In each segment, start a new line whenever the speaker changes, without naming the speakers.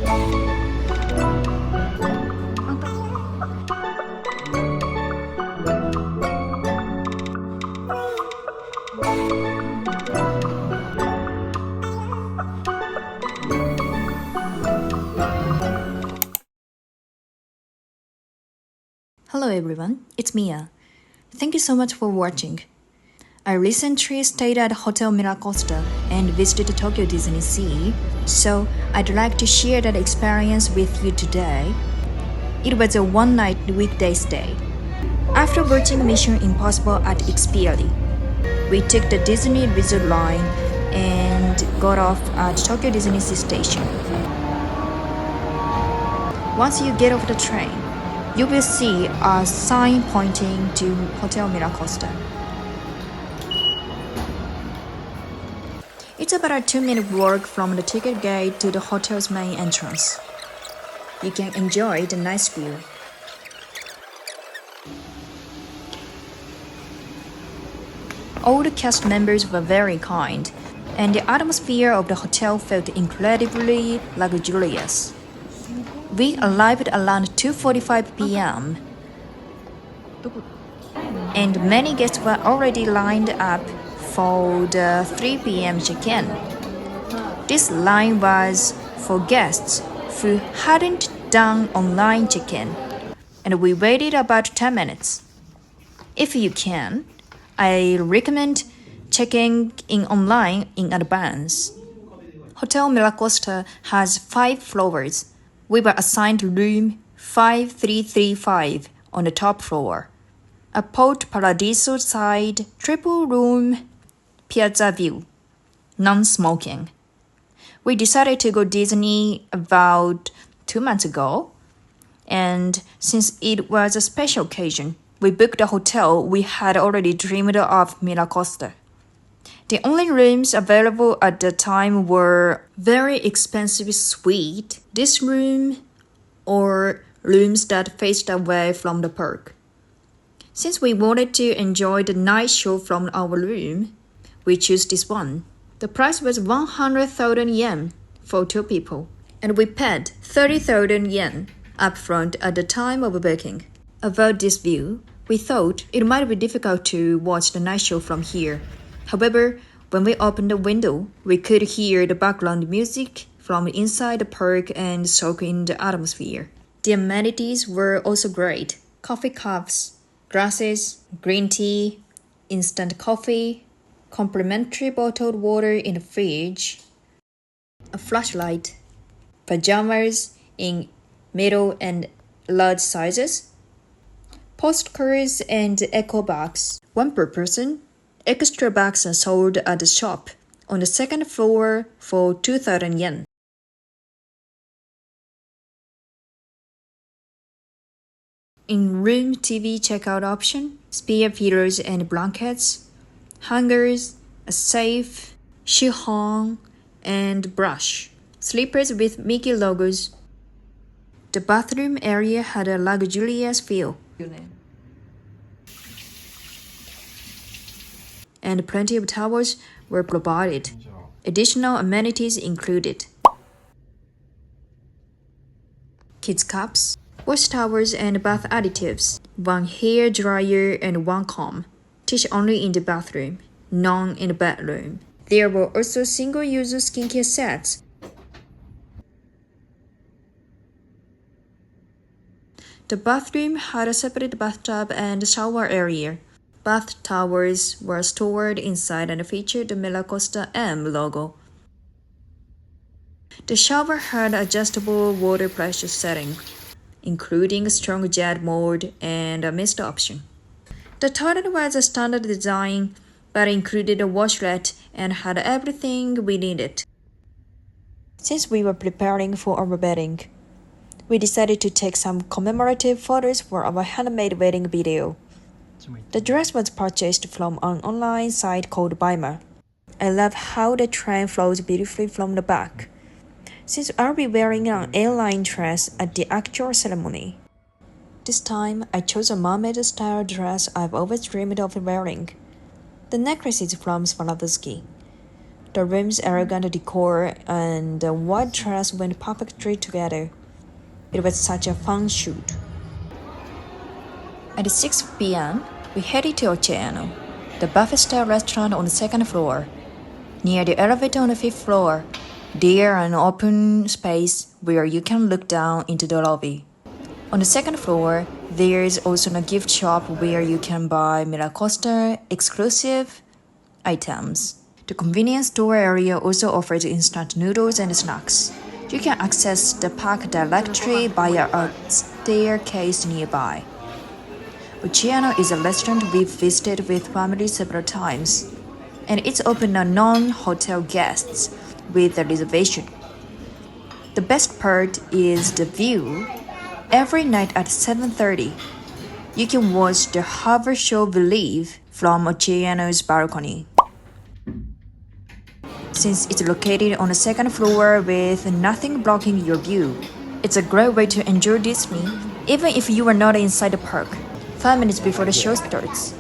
Hello everyone, it's Mia. Thank you so much for watching. I recently stayed at Hotel Miracosta and visited Tokyo Disney Sea, so I'd like to share that experience with you today. It was a one-night weekday stay. After watching Mission Impossible at Xperia, we took the Disney Resort line and got off at Tokyo Disney Sea Station. Once you get off the train, you will see a sign pointing to Hotel Miracosta. It's about a 2-minute walk from the ticket gate to the hotel's main entrance. You can enjoy the nice view. All the cast members were very kind, and the atmosphere of the hotel felt incredibly luxurious. We arrived around 2:45 p.m. and many guests were already lined up for the 3 p.m. check-in. This line was for guests who hadn't done online check-in, and we waited about 10 minutes. If you can, I recommend checking in online in advance. Hotel Miracosta has 5 floors. We were assigned room 5335 on the top floor, a Port Paradiso side triple room Piazza View, non-smoking. We decided to go Disney about 2 months ago, and since it was a special occasion, we booked a hotel we had already dreamed of Miracosta. The only rooms available at the time were very expensive suite, this room, or rooms that faced away from the park. Since we wanted to enjoy the night show from our room, we chose this one. The price was 100,000 yen for 2 people, and we paid 30,000 yen upfront at the time of booking. About this view, we thought it might be difficult to watch the night show from here. However, when we opened the window, we could hear the background music from inside the park and soak in the atmosphere. The amenities were also great. Coffee cups, glasses, green tea, instant coffee, complimentary bottled water in the fridge, a flashlight, pajamas in middle and large sizes, postcards and eco bags, 1 per person. Extra bags are sold at the shop on the 2nd floor for 2,000 yen. In-room TV checkout option, spare pillows and blankets, hangers, a safe, shoehorn, and brush, slippers with Mickey logos. The bathroom area had a luxurious feel, and plenty of towels were provided. Additional amenities included kids cups, wash towels and bath additives, 1 hair dryer and 1 comb, dish only in the bathroom, none in the bedroom. There were also single-use skincare sets. The bathroom had a separate bathtub and shower area. Bath towels were stored inside and featured the Miracosta M logo. The shower had adjustable water pressure setting, including a strong jet mode and a mist option. The toilet was a standard design, but included a washlet and had everything we needed. Since we were preparing for our wedding, we decided to take some commemorative photos for our handmade wedding video. The dress was purchased from an online site called Bymer. I love how the train flows beautifully from the back, since I'll be wearing an airline dress at the actual ceremony. This time, I chose a mermaid-style dress I've always dreamed of wearing. The necklace is from Swarovski. The room's elegant decor and the white dress went perfectly together. It was such a fun shoot. At 6 p.m., we headed to Ochié Ano, the buffet-style restaurant on the second floor. Near the elevator on the fifth floor, there is an open space where you can look down into the lobby. On the second floor, there is also a gift shop where you can buy Miracosta exclusive items. The convenience store area also offers instant noodles and snacks. You can access the park directly via a staircase nearby. Ochié Ano is a restaurant we've visited with family several times, and it's open to non-hotel guests with a reservation. The best part is the view. Every night at 7:30, you can watch the harbor show Believe from Ochié Ano's balcony. Since it's located on the second floor with nothing blocking your view, it's a great way to enjoy Disney even if you are not inside the park. 5 minutes before the show starts,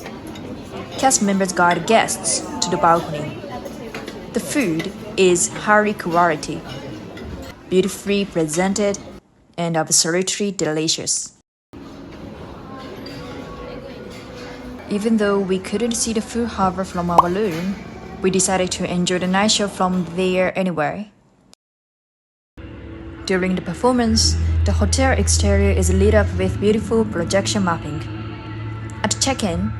cast members guide guests to the balcony. The food is high quality, beautifully presented, and absolutely delicious. Even though we couldn't see the full harbor from our room, we decided to enjoy the night show from there anyway. During the performance, the hotel exterior is lit up with beautiful projection mapping. At check-in,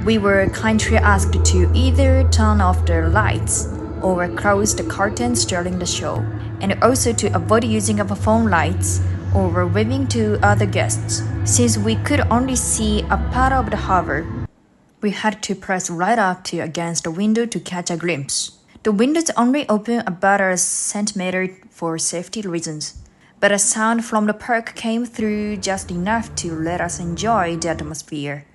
we were kindly asked to either turn off the lights or close the curtains during the show, and also to avoid using our phone lights or waving to other guests. Since we could only see a part of the harbor, we had to press right up to against the window to catch a glimpse. The windows only open about a centimeter for safety reasons, but a sound from the park came through just enough to let us enjoy the atmosphere.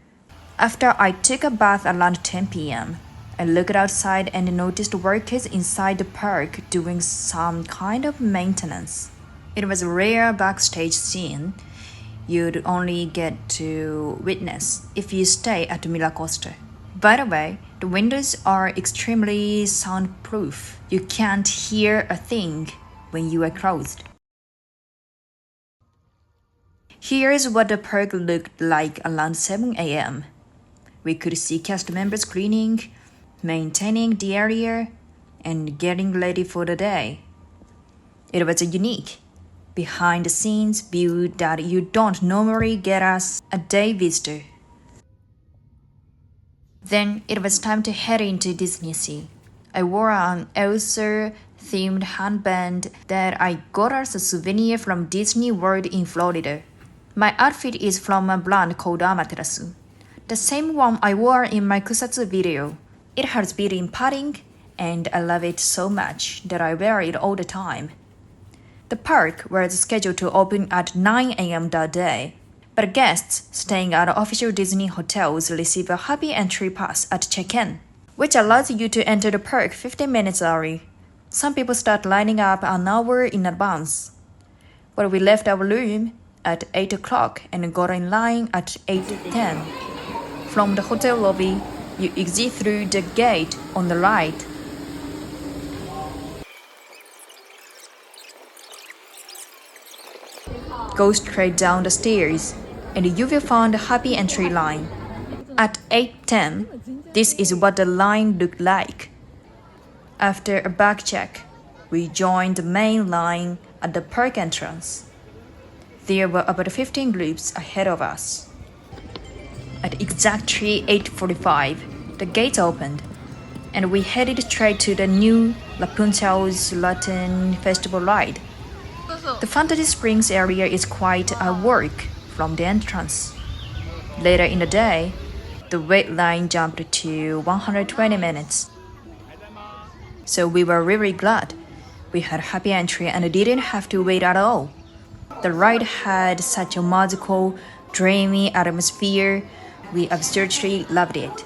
After I took a bath around 10 p.m., I looked outside and noticed workers inside the park doing some kind of maintenance. It was a rare backstage scene you'd only get to witness if you stay at Miracosta. By the way, the windows are extremely soundproof. You can't hear a thing when you are closed. Here's what the park looked like around 7 a.m. We could see cast members cleaning, maintaining the area, and getting ready for the day. It was a unique, behind-the-scenes view that you don't normally get as a day visitor. Then it was time to head into Disney Sea. I wore an Elsa-themed handband that I got as a souvenir from Disney World in Florida. My outfit is from a brand called Amaterasu, the same one I wore in my Kusatsu video. It has built-in padding, and I love it so much that I wear it all the time. The park was scheduled to open at 9 a.m. that day, but guests staying at official Disney hotels receive a happy entry pass at check-in, which allows you to enter the park 15 minutes early. Some people start lining up an hour in advance. But we left our room at 8 o'clock and got in line at 8:10. From the hotel lobby, you exit through the gate on the right. Go straight down the stairs, and you will find a happy entry line. At 8:10, this is what the line looked like. After a bag check, we joined the main line at the park entrance. There were about 15 groups ahead of us. At exactly 8:45, the gates opened, and we headed straight to the new Rapunzel's Latin Festival ride. The Fantasy Springs area is quite a walk from the entrance. Later in the day, the wait line jumped to 120 minutes. So we were really glad we had happy entry and didn't have to wait at all. The ride had such a magical, dreamy atmosphere. We absolutely loved it.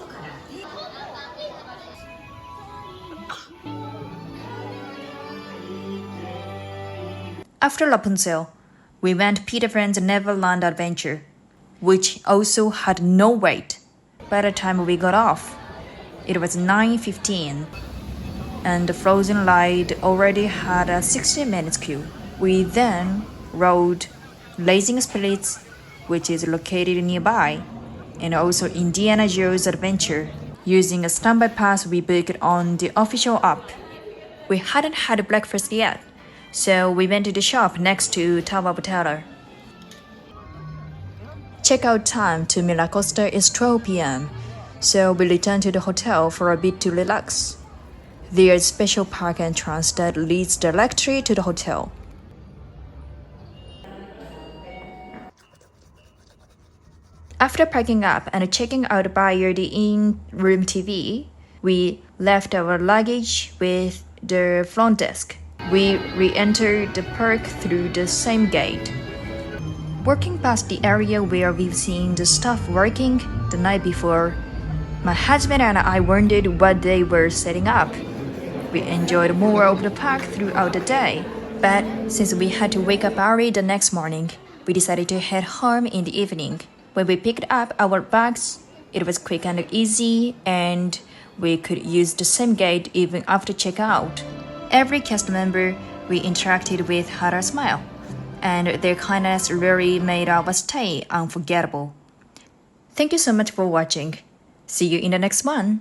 After Rapunzel, we went Peter Pan's Neverland Adventure, which also had no wait. By the time we got off, it was 9:15, and the frozen ride already had a 60-minute queue. We then rode Blazing Spirits, which is located nearby, and also Indiana Jones Adventure, using a standby pass we booked on the official app. We hadn't had breakfast yet, so we went to the shop next to Tower of Terror. Checkout time to Mi라 Costa is 12 p.m., so we returned to the hotel for a bit to relax. There's a special park entrance that leads directly to the hotel. After packing up and checking out via the in-room TV, we left our luggage with the front desk. We re-entered the park through the same gate. Walking past the area where we've seen the staff working the night before, my husband and I wondered what they were setting up. We enjoyed more of the park throughout the day, but since we had to wake up early the next morning, we decided to head home in the evening. When we picked up our bags, it was quick and easy, and we could use the same gate even after checkout. Every cast member we interacted with had a smile, and their kindness really made our stay unforgettable. Thank you so much for watching. See you in the next one.